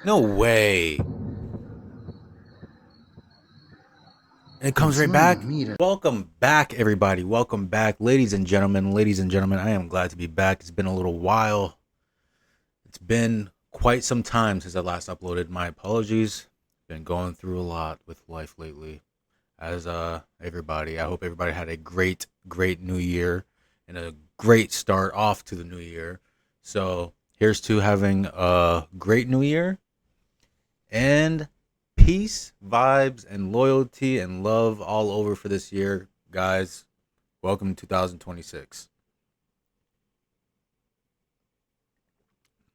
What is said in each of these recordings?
No way. And it comes right back. Welcome back, everybody. Welcome back, ladies and gentlemen. Ladies and gentlemen, I am glad to be back. It's been a little while. It's been quite some time since I last uploaded. My apologies. Been going through a lot with life lately. As everybody, I hope everybody had a great new year and a great start off to the new year. So here's to having a great new year and peace, vibes, and loyalty and love all over for this year, guys. Welcome to 2026.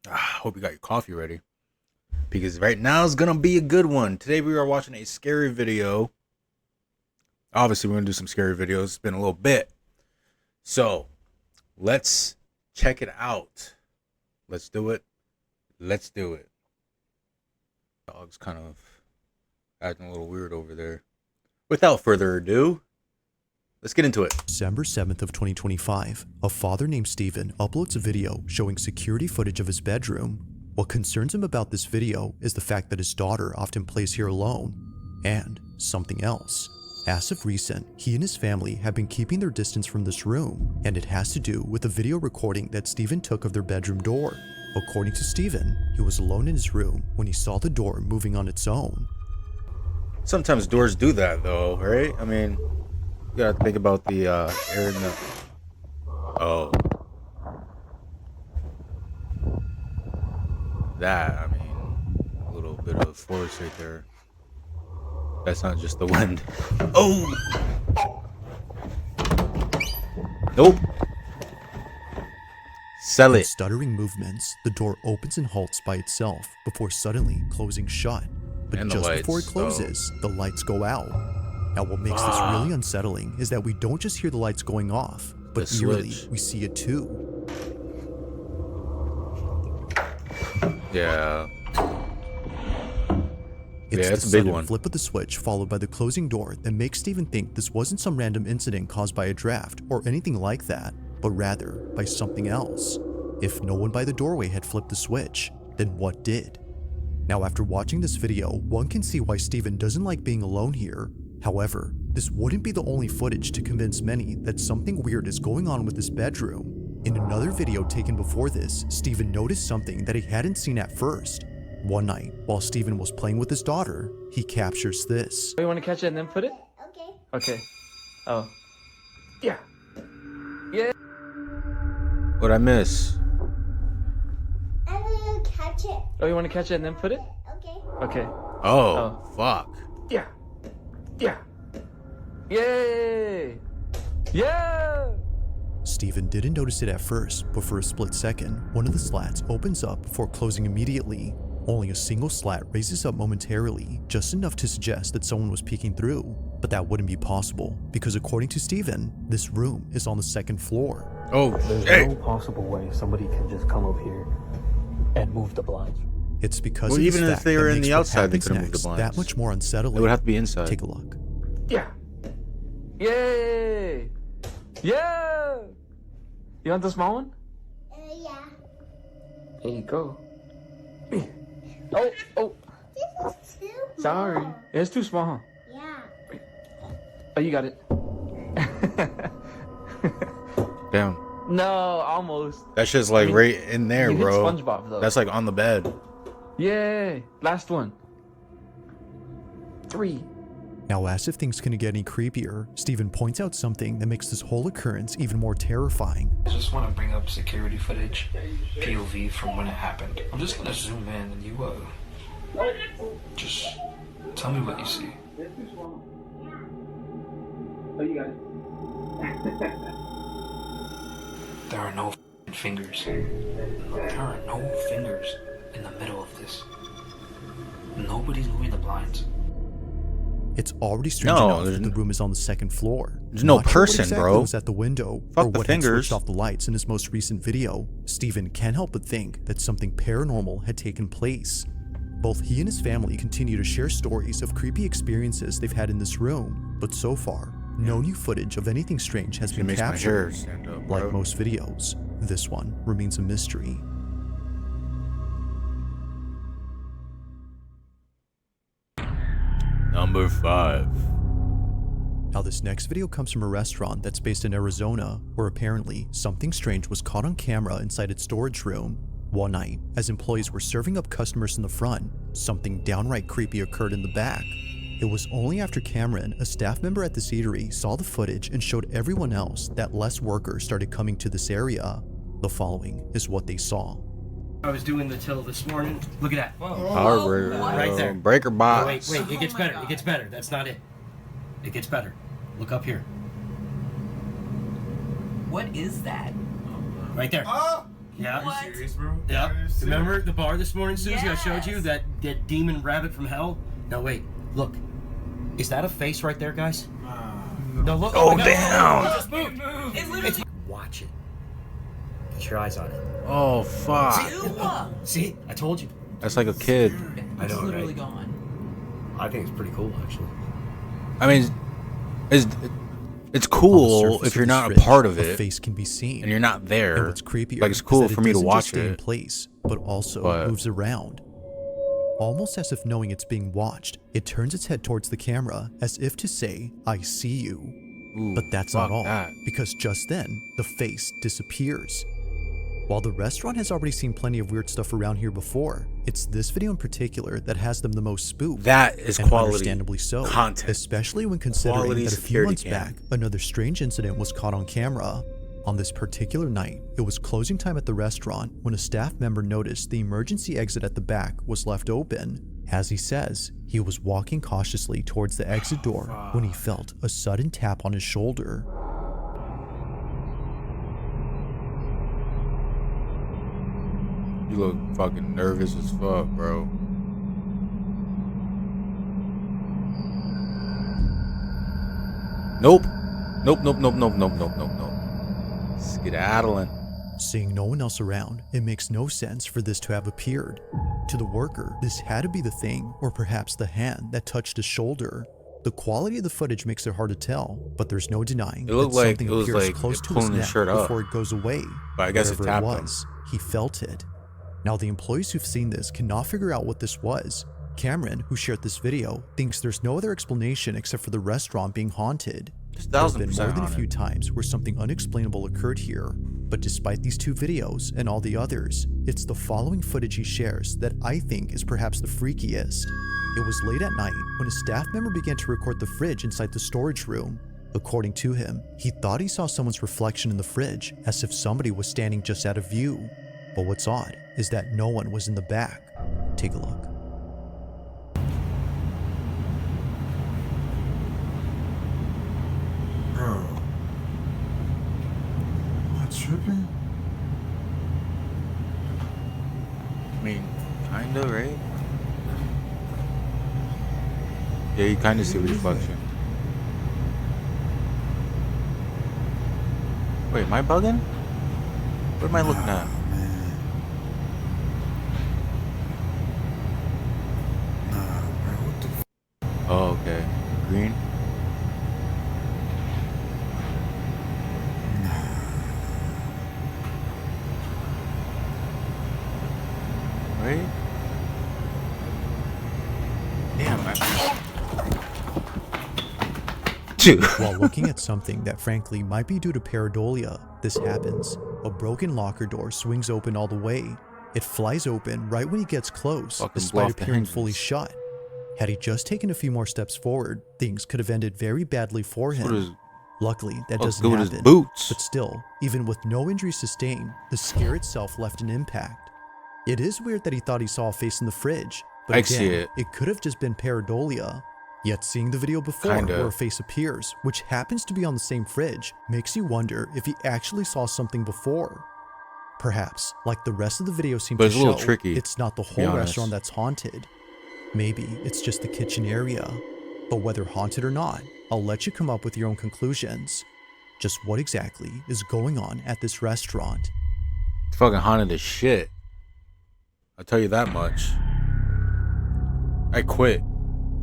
Hope you got your coffee ready, because right now is gonna be a good one. Today we are watching a scary video. Obviously, we're gonna do some scary videos. It's been a little bit, so let's check it out. Let's do it. Let's do it. Dog's kind of acting a little weird over there. Without further ado, let's get into it. December 7th of 2025, a father named Steven uploads a video showing security footage of his bedroom. What concerns him about this video is the fact that his daughter often plays here alone, and something else. As of recent, he and his family have been keeping their distance from this room, and it has to do with a video recording that Steven took of their bedroom door. According to Steven, he was alone in his room when he saw the door moving on its own. Sometimes doors do that, though, right? I mean, you gotta think about the air in the... Oh. That, I mean, a little bit of force right there. That's not just the wind. Oh! Nope. Sell With it. stuttering movements, the door opens and halts by itself before suddenly closing shut. But And the just before it lights, closes, the lights go out. Now what makes this really unsettling is that we don't just hear the lights going off, but The eerily, switch. we see it too. Yeah. It's Yeah, the it's a big sudden one. flip of the switch followed by the closing door that makes Steven think this wasn't some random incident caused by a draft or anything like that, but rather by something else. If no one by the doorway had flipped the switch, then what did? Now, after watching this video, one can see why Steven doesn't like being alone here. However, this wouldn't be the only footage to convince many that something weird is going on with his bedroom. In another video taken before this, Steven noticed something that he hadn't seen at first. One night, while Steven was playing with his daughter, he captures this. Oh, you want to catch it and then put it? Okay. Okay. Oh. Yeah. Yeah. What'd I miss? I'm gonna catch it. Oh, you want to catch it and then put it? Okay. Okay. Oh, fuck. Yeah. Yeah. Yay! Yeah! Steven didn't notice it at first, but for a split second, one of the slats opens up before closing immediately. Only a single slat raises up momentarily, just enough to suggest that someone was peeking through. But that wouldn't be possible, because according to Steven, this room is on the second floor. Oh, There's shit. no possible way somebody can just come up here and move the blinds. It's because Well, of this even if fact they were that in makes the what outside, they happens couldn't move the next blinds. that much more unsettling. It would have to be inside. Take a look. Yeah. Yay! Yeah! You want the small one? Yeah. There you go. Oh, oh, This is too sorry. small. It's too small, huh? Yeah. Oh, you got it. Damn. No, almost. That shit's like I mean, right in there, you hit bro. SpongeBob, though. That's like on the bed. Yay! Last one. 3. Now, as if things couldn't get any creepier, Steven points out something that makes this whole occurrence even more terrifying. I just want to bring up security footage, POV from when it happened. I'm just gonna zoom in and you just tell me what you see. Oh, you got it. There are no fingers. There are no fingers in the middle of this. Nobody's moving the blinds. It's already strange No, enough there's that the no- room is on the second floor. There's no Not sure person, what exactly bro. was at the window Fuck or the what had fingers. switched off the lights in his most recent video. Steven can't help but think that something paranormal had taken place. Both he and his family continue to share stories of creepy experiences they've had in this room, but so far, no new footage of anything strange has It been makes my hair captured. stand up, Like bro. most videos, this one remains a mystery. Number 5. Now this next video comes from a restaurant that's based in Arizona, where apparently something strange was caught on camera inside its storage room. One night, as employees were serving up customers in the front, something downright creepy occurred in the back. It was only after Cameron, a staff member at the eatery, saw the footage and showed everyone else that less workers started coming to this area. The following is what they saw. I was doing the till this morning. Look at that. Right there. Breaker Oh, box. wait, it gets better. It gets better. That's not it. It gets better. Look up here. What is that? Right there. Yeah. What? Yeah. Remember the bar this morning, Susie? I showed you Yes. that demon rabbit from hell? Now wait, look. Is that a face right there, guys? No, look. Oh, my God. damn. It just moved. It literally. Watch it. Put your eyes on it. Oh, fuck. Ew. See? I told you. That's like a kid. Dude, I it's know, literally right? gone. I think it's pretty cool, actually. I mean, it's On the cool surface if you're of not this a fridge, part of a it face can be seen. and you're not there. And what's creepier Like, it's cool is that for it me to doesn't watch just stay in it. place, but also But- moves around. Almost as if knowing it's being watched, it turns its head towards the camera as if to say, "I see you." Ooh, But that's fuck not all, that. because just then, the face disappears. While the restaurant has already seen plenty of weird stuff around here before, it's this video in particular that has them the most spooked. That is And quality understandably so, content. especially when considering Quality that a few security months cam. back, another strange incident was caught on camera. On this particular night, it was closing time at the restaurant when a staff member noticed the emergency exit at the back was left open. As he says, he was walking cautiously towards the exit door when he felt a sudden tap on his shoulder. You look fucking nervous as fuck, bro. Nope. Nope. Skedaddling. Seeing no one else around, it makes no sense for this to have appeared. To the worker, this had to be the thing, or perhaps the hand that touched his shoulder. The quality of the footage makes it hard to tell, but there's no denying It looked that like something it was appears like close it to his pulling his neck shirt up. before it goes away. But I guess it Whatever tapped him. was, he felt it. Now the employees who've seen this cannot figure out what this was. Cameron, who shared this video, thinks there's no other explanation except for the restaurant being haunted. Just There have been 1000% more than a on few it. times where something unexplainable occurred here, but despite these two videos and all the others, it's the following footage he shares that I think is perhaps the freakiest. It was late at night when a staff member began to record the fridge inside the storage room. According to him, he thought he saw someone's reflection in the fridge as if somebody was standing just out of view. But what's odd is that no one was in the back. Take a look. Bro. Am I tripping? I mean, kinda, right? Yeah, you kinda see a reflection. Wait, am I bugging? What am I looking at? Man. Nah, bro. What the f? Oh, okay. Green? Right? Damn, Dude. While looking at something that frankly might be due to pareidolia, this happens. A broken locker door swings open all the way. It flies open right when he gets close, Fucking blow despite off the appearing hinges. fully shut. Had he just taken a few more steps forward, things could have ended very badly for What is him. Luckily, that oh, doesn't good with his happen. boots? But still, even with no injuries sustained, the scare itself left an impact. It is weird that he thought he saw a face in the fridge, but I again, see it. could have just been pareidolia. Yet seeing the video before Kinda. where a face appears, which happens to be on the same fridge, makes you wonder if he actually saw something before. Perhaps, like the rest of the video seems But to it's a little show, tricky, it's not the be whole honest. restaurant that's haunted. Maybe it's just the kitchen area. But whether haunted or not, I'll let you come up with your own conclusions. Just what exactly is going on at this restaurant? It's fucking haunted as shit. I'll tell you that much. I quit.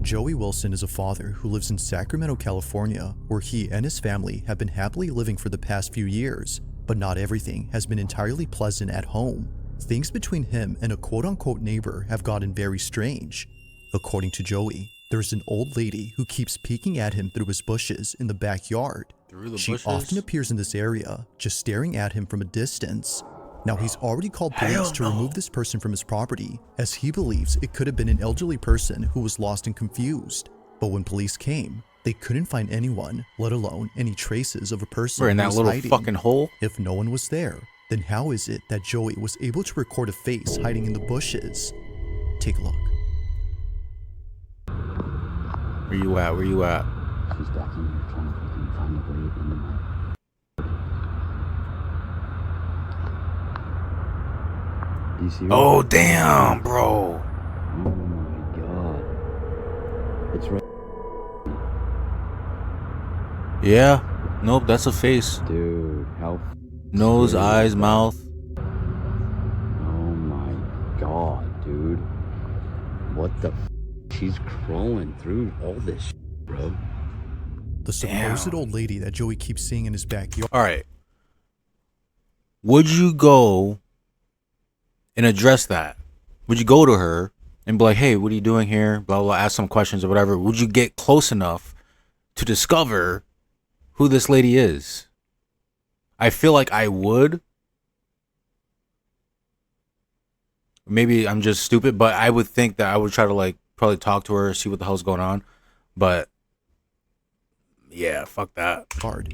Joey Wilson is a father who lives in Sacramento, California, where he and his family have been happily living for the past few years, but not everything has been entirely pleasant at home. Things between him and a quote-unquote neighbor have gotten very strange. According to Joey, there's an old lady who keeps peeking at him through his bushes in the backyard. Through the She bushes? often appears in this area, just staring at him from a distance. Now, he's already called police Hell to no. remove this person from his property, as he believes it could have been an elderly person who was lost and confused. But when police came, they couldn't find anyone, let alone any traces of a person We're in who that was little hiding. fucking hole. If no one was there, then how is it that Joey was able to record a face hiding in the bushes? Take a look. Where you at? Where you at? She's back in here trying to fucking find a way into my... Do you see her? Oh, damn, bro. Oh my god. It's right... Yeah. Nope, that's a face. Dude, how... Nose, eyes, mouth. Oh my god, dude. What the She's crawling through all this shit, bro. The supposed Damn. old lady that Joey keeps seeing in his backyard. All right. Would you go and address that? Would you go to her and be like, hey, what are you doing here? Blah, blah, ask some questions or whatever. Would you get close enough to discover who this lady is? I feel like I would. Maybe I'm just stupid, but I would think that I would try to like probably talk to her, see what the hell's going on. But yeah, fuck that.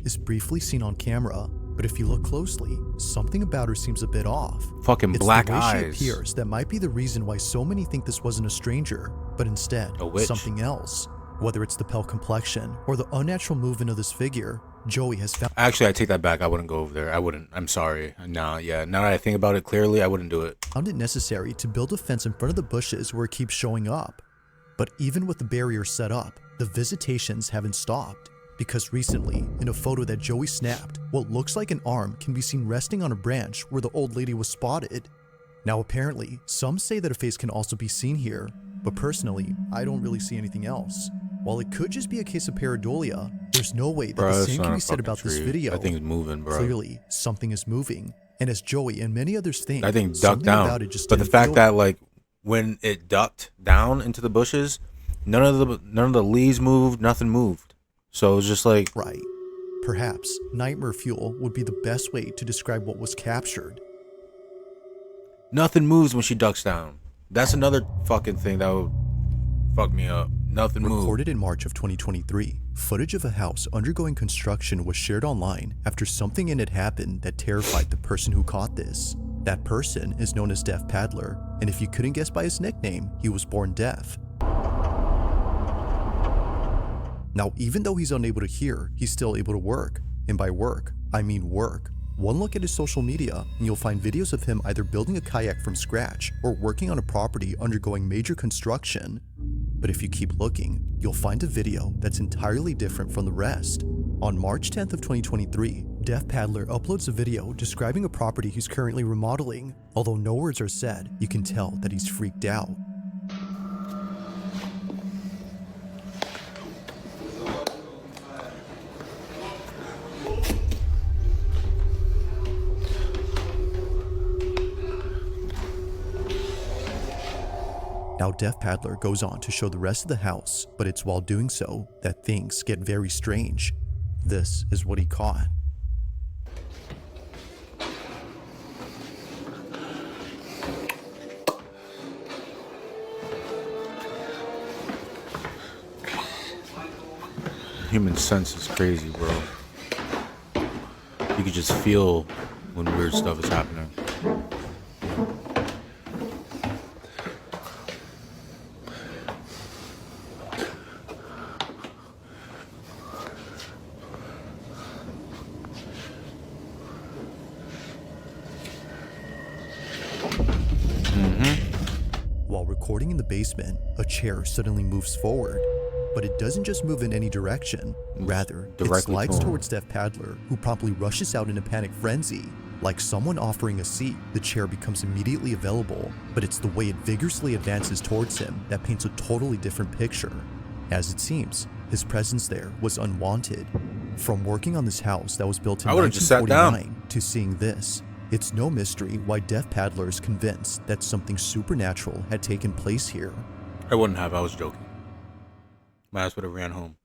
Is briefly seen on camera, but if you look closely, something about her seems a bit off. Fucking It's black the way eyes. she appears that might be the reason why so many think this wasn't a stranger, but instead A witch. something else. Whether it's the pale complexion or the unnatural movement of this figure, Joey has found Actually, I take that back. I wouldn't go over there. I wouldn't. I'm sorry. No, yeah. Now that I think about it clearly, I wouldn't do it. it necessary to build a fence in front of the bushes where it keeps showing up. But even with the barrier set up, the visitations haven't stopped. Because recently, in a photo that Joey snapped, what looks like an arm can be seen resting on a branch where the old lady was spotted. Now apparently, some say that a face can also be seen here, but personally, I don't really see anything else. While it could just be a case of pareidolia, there's no way that Bro, the that's same not can a be said fucking about this tree. video. That thing's moving, bro. Clearly, something is moving. And as Joey and many others think, That thing ducked something down. about it just But the didn't fact feel that like when it ducked down into the bushes, none of the leaves moved, nothing moved. So it was just like right. Perhaps nightmare fuel would be the best way to describe what was captured. nothing moves when she ducks down. That's another fucking thing that would fuck me up. Nothing moved. Recorded in March of 2023, footage of a house undergoing construction was shared online after something in it happened that terrified the person who caught this. That person is known as Deaf Paddler, and if you couldn't guess by his nickname, he was born deaf. Now, even though he's unable to hear, he's still able to work. And by work, I mean work. One look at his social media, and you'll find videos of him either building a kayak from scratch or working on a property undergoing major construction. But if you keep looking, you'll find a video that's entirely different from the rest. On March 10th of 2023, Deaf Paddler uploads a video describing a property he's currently remodeling. Although no words are said, you can tell that he's freaked out. Now, Deaf Paddler goes on to show the rest of the house, but it's while doing so that things get very strange. This is what he caught. Human sense is crazy, bro. You could just feel when weird stuff is happening. While recording in the basement, a chair suddenly moves forward. But it doesn't just move in any direction. Rather, it Directly slides to him. towards Deaf Paddler, who promptly rushes out in a panic frenzy. Like someone offering a seat, the chair becomes immediately available, but it's the way it vigorously advances towards him that paints a totally different picture. As it seems, his presence there was unwanted. From working on this house that was built in I would've just sat down. 1949 to seeing this, it's no mystery why Deaf Paddler is convinced that something supernatural had taken place here. I wouldn't have. I was joking. My ass would have ran home.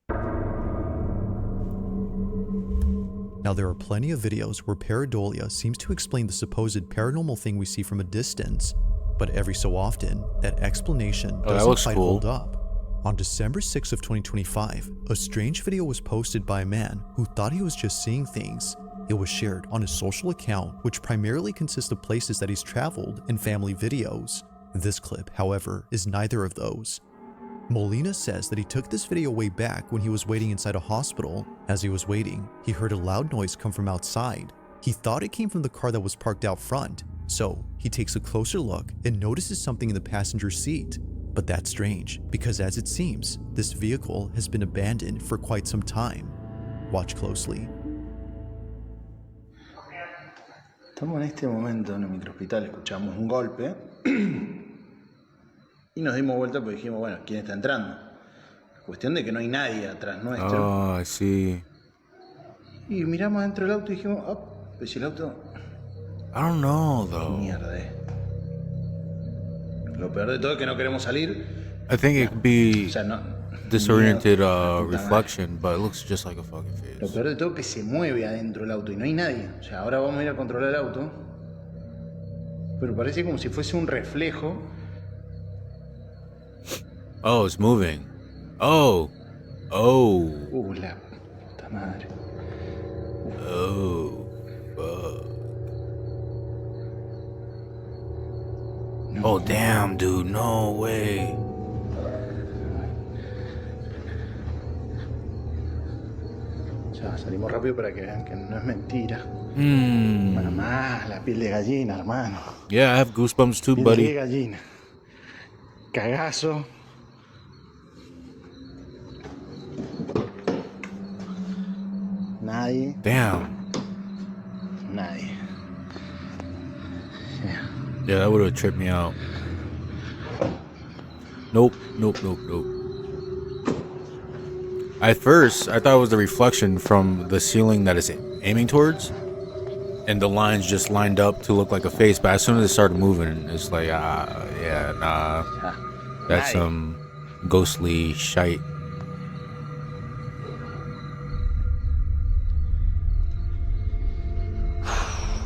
Now, there are plenty of videos where pareidolia seems to explain the supposed paranormal thing we see from a distance, but every so often, that explanation that doesn't looks quite cool. hold up. On December 6th of 2025, a strange video was posted by a man who thought he was just seeing things. It was shared on his social account, which primarily consists of places that he's traveled and family videos. This clip, however, is neither of those. Molina says that he took this video way back when he was waiting inside a hospital. As he was waiting, he heard a loud noise come from outside. He thought it came from the car that was parked out front, so he takes a closer look and notices something in the passenger seat. But that's strange, because as it seems, this vehicle has been abandoned for quite some time. Watch closely. Estamos en este momento en el microhospital, escuchamos un golpe y nos dimos vuelta porque dijimos, bueno, ¿quién está entrando? Cuestión de que no hay nadie atrás nuestro. Oh, I see. Y miramos dentro del auto y dijimos, oh, pues si el auto... I don't know, though. Mierda, Lo peor de todo es que no queremos salir. I think it could be O sea, no... disoriented miedo, puta reflection, but it looks just like a fucking madre. Lo face. peor de todo es que se mueve adentro del auto y no hay nadie. O sea, ahora vamos a ir a controlar el auto. Pero parece como si fuese un reflejo. Oh, it's moving. Oh. Oh. La puta madre. Oh. Fuck. No. Oh, damn, dude. No way. Ya, salimos rápido para que vean que no es mentira. Hmm. Mamá, la piel de gallina, hermano. Yeah, I have goosebumps too, Piel de buddy. gallina. Cagazo. Nadie. Damn. Nadie. Yeah, that would have tripped me out. Nope. At first, I thought it was the reflection from the ceiling that it's aiming towards. And the lines just lined up to look like a face. But as soon as it started moving, it's like, yeah, nah. That's some ghostly shite.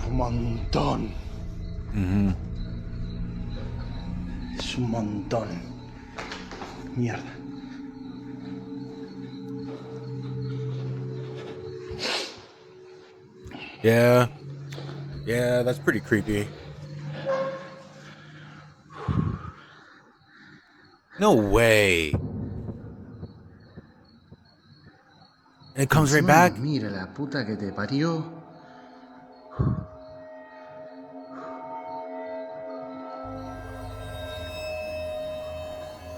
Un montón. Es un montón. Mierda. Yeah, that's pretty creepy. No way. It comes right back. Mira la puta que te parió.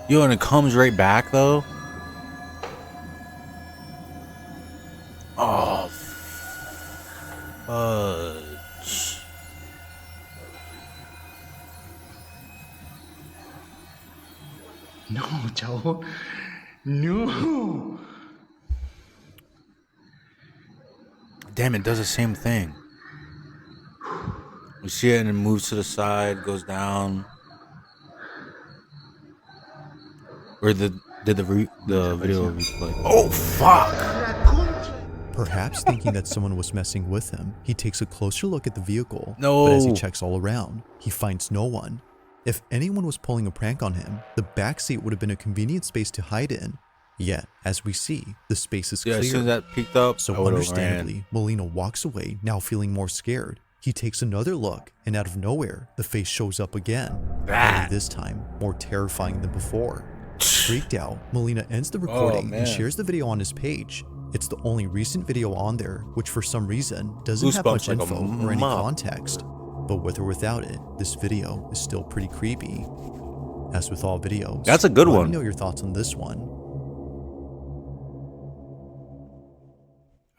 Yo, and it comes right back though. Oh, fudge. No, chavo. No. Damn, it does the same thing. You see it and it moves to the side, goes down. Or did the video replay? Oh fuck! Perhaps thinking that someone was messing with him, he takes a closer look at the vehicle. No. But as he checks all around, he finds no one. If anyone was pulling a prank on him, the backseat would have been a convenient space to hide in. Yet, as we see, the space is Yeah, clear. as soon as that peeked up, I So would've understandably, Molina walks away, now feeling more scared. He takes another look, and out of nowhere, the face shows up again. Only this time, more terrifying than before. Freaked out, Molina ends the recording and shares the video on his page. It's the only recent video on there, which for some reason doesn't have much Goosebumps like a info or any mop. context. But with or without it, this video is still pretty creepy. As with all videos, That's a good let one. me know your thoughts on this one.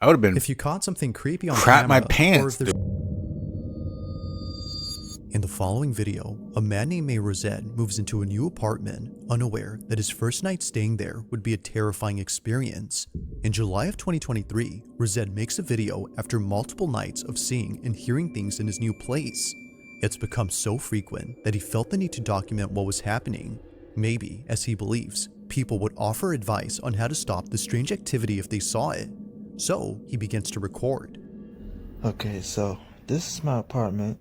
I would have been. If you caught something creepy on Crap my camera, or pants, if there's... In the following video, a man named May Rosette moves into a new apartment, unaware that his first night staying there would be a terrifying experience. In July of 2023, Rosette makes a video after multiple nights of seeing and hearing things in his new place. It's become so frequent that he felt the need to document what was happening. Maybe, as he believes, people would offer advice on how to stop the strange activity if they saw it. So he begins to record. Okay, so this is my apartment,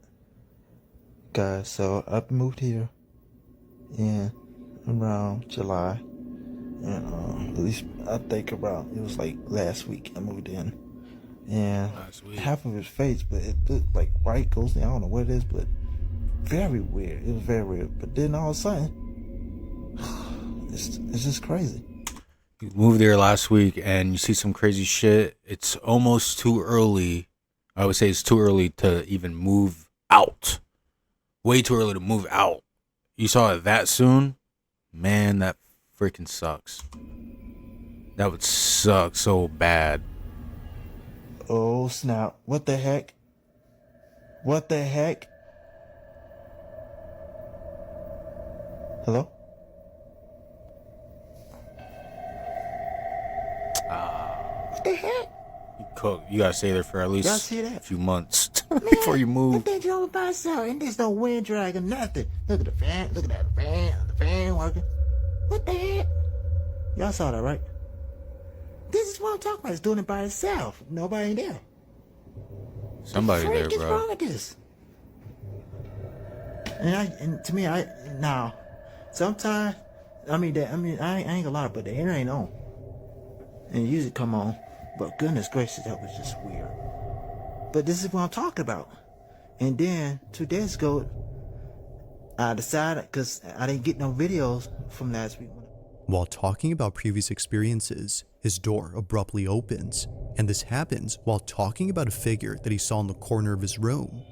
guys. So I moved here in around July, and at least I think around, it was like last week I moved in, and half of it's face, but it looked like white ghostly. I don't know what it is, but very weird. It was very weird. But then all of a sudden, it's just crazy. You moved there last week and you see some crazy shit. It's almost too early. I would say it's too early to even move out. Way too early to move out. You saw it that soon? Man, that freaking sucks. That would suck so bad. Oh snap. What the heck? What the heck? Hello? What the heck? You gotta stay there for at least Y'all see that? a few months before you move. That thing drove by itself, and there's no wind drag or nothing. Look at the fan. Look at that fan. The fan working. What the heck? Y'all saw that, right? This is what I'm talking about. It's doing it by itself. Nobody in there. Somebody there, What is bro. wrong with this? And to me, sometimes, I ain't gonna lie, but the internet ain't on. And it usually come on. But goodness gracious, that was just weird. But this is what I'm talking about. And then 2 days ago, I decided, because I didn't get no videos from last week. While talking about previous experiences, his door abruptly opens, and this happens while talking about a figure that he saw in the corner of his room.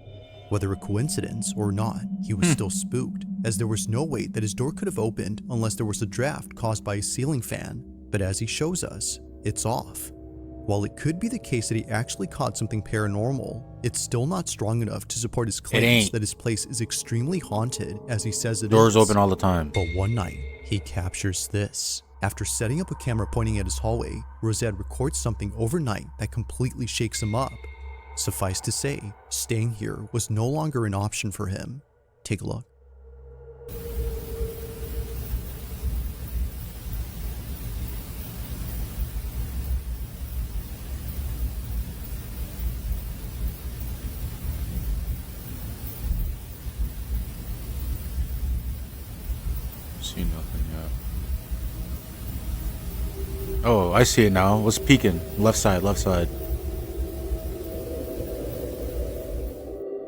Whether a coincidence or not, he was still spooked, as there was no way that his door could have opened unless there was a draft caused by a ceiling fan. But as he shows us, it's off. While it could be the case that he actually caught something paranormal, it's still not strong enough to support his claims that his place is extremely haunted, as he says it Doors is. open all the time. But one night, he captures this. After setting up a camera pointing at his hallway, Rosette records something overnight that completely shakes him up. Suffice to say, staying here was no longer an option for him. Take a look. See nothing yet. Oh, I see it now. What's peeking? Left side, left side.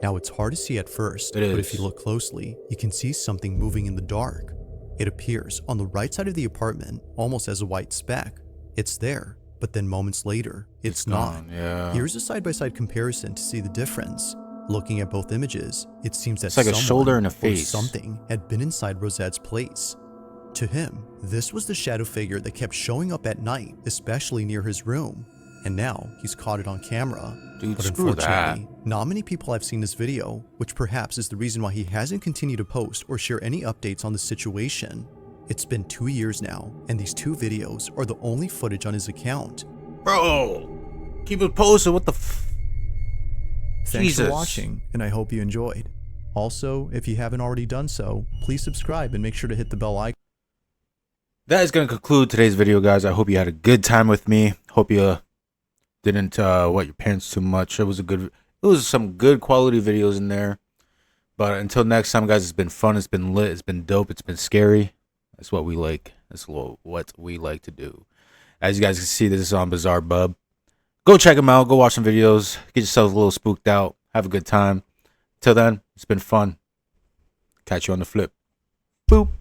Now it's hard to see at first, It but is. if you look closely, you can see something moving in the dark. It appears on the right side of the apartment, almost as a white speck. It's there, but then moments later, it's not. Gone, yeah. Here's a side-by-side comparison to see the difference. Looking at both images, it seems that It's like a someone shoulder and a or face. something had been inside Rosette's place. To him, this was the shadow figure that kept showing up at night, especially near his room. And now he's caught it on camera. Dude, But screw that. unfortunately, not many people have seen this video, which perhaps is the reason why he hasn't continued to post or share any updates on the situation. It's been 2 years now, and these 2 videos are the only footage on his account. Bro, keep it posted. What the Thanks Jesus. for watching, and I hope you enjoyed. Also, if you haven't already done so, please subscribe and make sure to hit the bell icon. That is going to conclude today's video, guys. I hope you had a good time with me. Hope you didn't wet your pants too much. It was some good quality videos in there. But until next time, guys, it's been fun. It's been lit. It's been dope. It's been scary. That's what we like. That's what we like to do. As you guys can see, this is on Bizarre Bub. Go check them out. Go watch some videos. Get yourselves a little spooked out. Have a good time. Till then, it's been fun. Catch you on the flip. Boop.